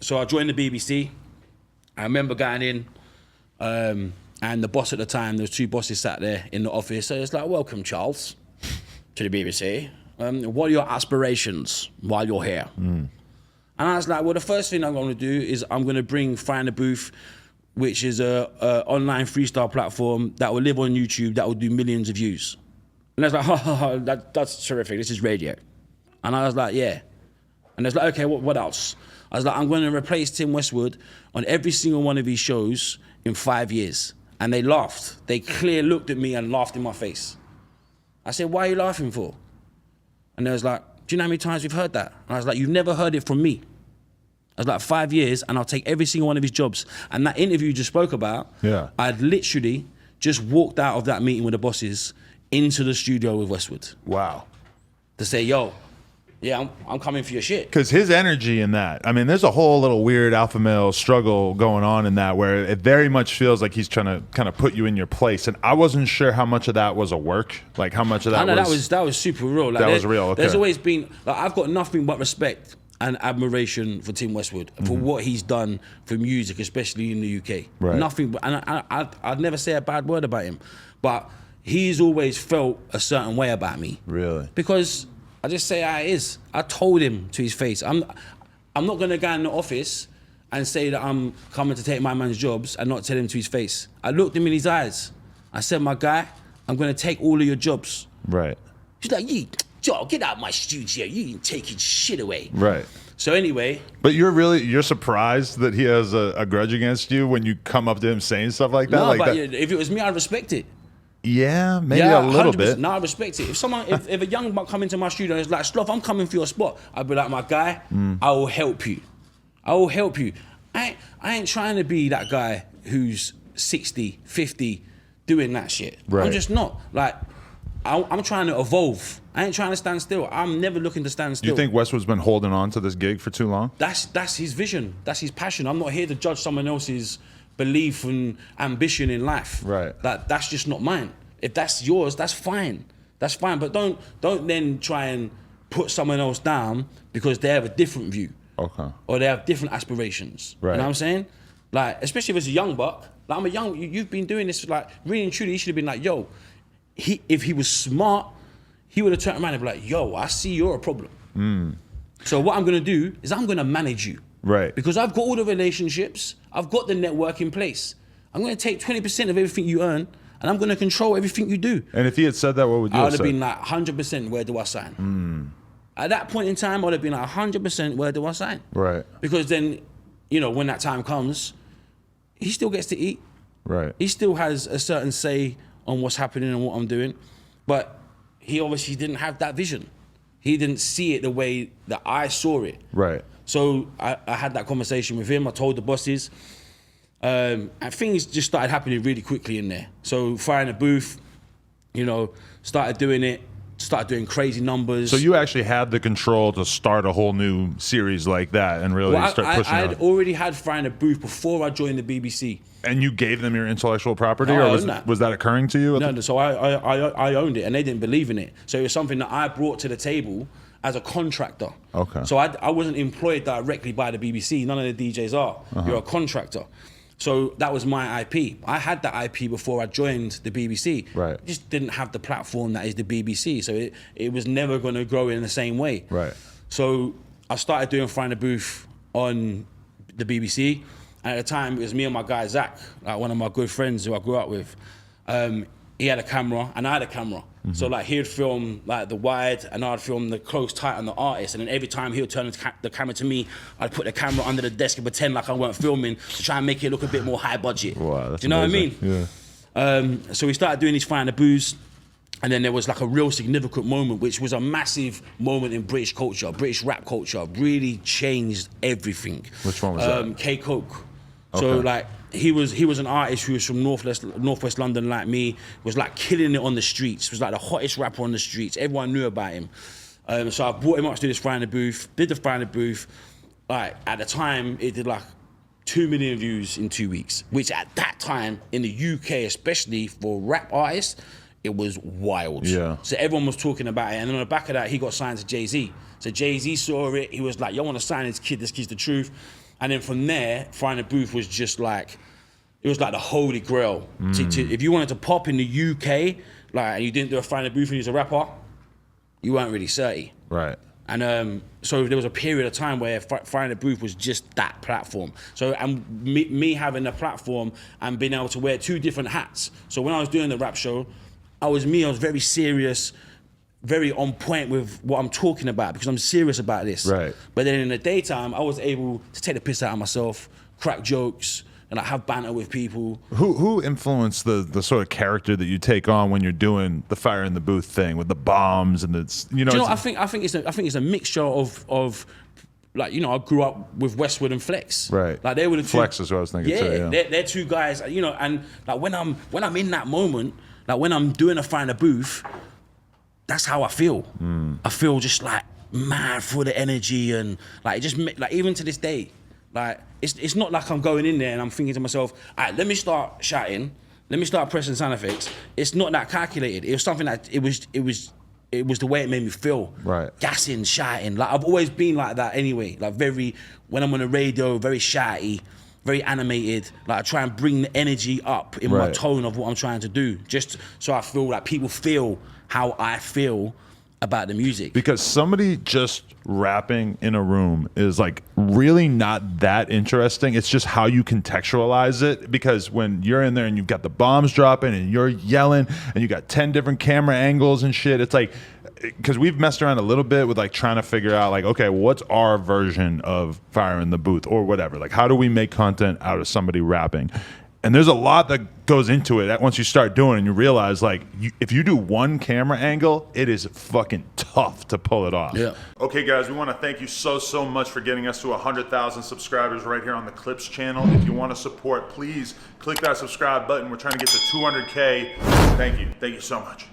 So I joined the BBC. I remember going in, and the boss at the time, there was 2 bosses sat there in the office. So it's like, welcome, Charles, to the BBC. What are your aspirations while you're here? And I was like, well, the first thing I'm going to do is I'm going to bring Find the Booth, which is a online freestyle platform that will live on YouTube, that will do millions of views. And I was like, that's terrific, this is radio. And I was like, yeah. And it's like, okay, what else? I was like, I'm going to replace Tim Westwood on every single one of his shows in 5 years. And they laughed. They clearly looked at me and laughed in my face. I said, why are you laughing for? And they was like, do you know how many times we've heard that? And I was like, you've never heard it from me. I was like, 5 years, and I'll take every single one of his jobs. And that interview you just spoke about, I'd literally just walked out of that meeting with the bosses into the studio with Westwood. Wow. To say, yo, yeah, I'm coming for your shit. Because his energy in that, I mean, there's a whole little weird alpha male struggle going on in that where it very much feels like he's trying to kind of put you in your place. And I wasn't sure how much of that was a work, like how much of that that was super real. Like, that was real, okay. There's always been, like, I've got nothing but respect and admiration for Tim Westwood, for what he's done for music, especially in the UK. Right. Nothing but, and I'd never say a bad word about him. But he's always felt a certain way about me. Really? Because I just say how it is. I told him to his face. I'm not gonna go in the office and say that I'm coming to take my man's jobs and not tell him to his face. I looked him in his eyes. I said, my guy, I'm gonna take all of your jobs. Right. He's like, Joe, get out of my studio. You ain't taking shit away. Right. So anyway. But you're surprised that he has a grudge against you when you come up to him saying stuff like that? No, like but that? if it was me, I'd respect it. Yeah, maybe a little bit. No, I respect it. If a young buck come into my studio and is like, Sloth, I'm coming for your spot, I'd be like, my guy, I will help you. I will help you. I ain't trying to be that guy who's 60, 50, doing that shit. Right. I'm just not. Like, I'm trying to evolve. I ain't trying to stand still. I'm never looking to stand still. You think Westwood's been holding on to this gig for too long? That's his vision. That's his passion. I'm not here to judge someone else's belief and ambition in life. Right. That's just not mine. If that's yours, that's fine. That's fine. But don't then try and put someone else down because they have a different view. Okay. Or they have different aspirations. Right. You know what I'm saying? Like, especially if it's a young buck. Like, you've been doing this, like, really and truly, he should have been like, yo, if he was smart, he would have turned around and be like, yo, I see you're a problem. So what I'm gonna do is I'm gonna manage you. Right. Because I've got all the relationships, I've got the network in place. I'm gonna take 20% of everything you earn and I'm gonna control everything you do. And if he had said that, what would you have said? I would have been like, 100%, where do I sign? At that point in time, I would have been like, 100%, where do I sign? Right. Because then, when that time comes, he still gets to eat. Right. He still has a certain say on what's happening and what I'm doing. But he obviously didn't have that vision. He didn't see it the way that I saw it. Right. So I had that conversation with him. I told the bosses, and things just started happening really quickly in there. So Find the Booth, started doing it, started doing crazy numbers. So you actually had the control to start a whole new series like that and really start pushing it. I'd already had Find the Booth before I joined the BBC. And you gave them your intellectual property, No, or was that occurring to you? No, so I owned it, and they didn't believe in it. So it was something that I brought to the table as a contractor. Okay. So I wasn't employed directly by the BBC. None of the DJs are. You're a contractor. So that was my IP. I had that IP before I joined the BBC. Right. Just didn't have the platform that is the BBC. So it was never going to grow in the same way. Right. So I started doing Find the Booth on the BBC. And at the time, it was me and my guy, Zach, like one of my good friends who I grew up with. He had a camera and I had a camera. So like he'd film like the wide and I'd film the close tight on the artist. And then every time he would turn the camera to me, I'd put the camera under the desk and pretend like I weren't filming to try and make it look a bit more high budget. Wow, that's Do you know amazing. what I mean? Yeah. So we started doing these Find the Booths. And then there was like a real significant moment, which was a massive moment in British culture, British rap culture, really changed everything. Which one was that? K-Coke. So Okay. like he was an artist who was from Northwest London like me, was like killing it on the streets, was like the hottest rapper on the streets. Everyone knew about him. So I brought him up to do this Find the Booth, did the Find the Booth. Like at the time, it did like 2 million views in 2 weeks, which at that time in the UK, especially for rap artists, it was wild. Yeah. So everyone was talking about it. And then on the back of that, he got signed to Jay-Z. So Jay-Z saw it. He was like, yo, I want to sign this kid. This kid's the truth. And then from there, Fire in the Booth was just like, it was like the holy grail. If you wanted to pop in the UK, like, and you didn't do a Fire in the Booth and you was a rapper, you weren't really 30. Right. And so there was a period of time where Fire in the Booth was just that platform. So and me having a platform and being able to wear 2 different hats. So when I was doing the rap show, I was very serious, very on point with what I'm talking about because I'm serious about this. Right. But then in the daytime, I was able to take the piss out of myself, crack jokes, and like have banter with people. Who influenced the sort of character that you take on when you're doing the Fire in the Booth thing with the bombs and it's Do you know, I think it's a mixture of like, you know, I grew up with Westwood and Flex. Right. Like they were the Flex two, is what I was thinking too. Yeah. They're 2 guys, you know, and like when I'm in that moment, like when I'm doing a Fire in the Booth, that's how I feel. I feel just like mad full of energy and like it just like even to this day. Like, it's not like I'm going in there and I'm thinking to myself, all right, let me start shouting, let me start pressing sound effects. It's not that calculated. It was something that it was the way it made me feel. Right. Gassing, shouting. Like, I've always been like that anyway. Like, when I'm on the radio, very shouty, very animated. Like, I try and bring the energy up in my tone of what I'm trying to do, just so I feel like people feel how I feel about the music. Because somebody just rapping in a room is like really not that interesting. It's just how you contextualize it. Because when you're in there and you've got the bombs dropping and you're yelling and you got 10 different camera angles and shit, it's like, because we've messed around a little bit with like trying to figure out like, okay, what's our version of Fire in the Booth or whatever? Like, how do we make content out of somebody rapping? And there's a lot that goes into it once you start doing it and you realize, like, if you do one camera angle, it is fucking tough to pull it off. Yeah. Okay, guys, we want to thank you so much for getting us to 100,000 subscribers right here on the Clips channel. If you want to support, please click that subscribe button. We're trying to get to 200K. Thank you. Thank you so much.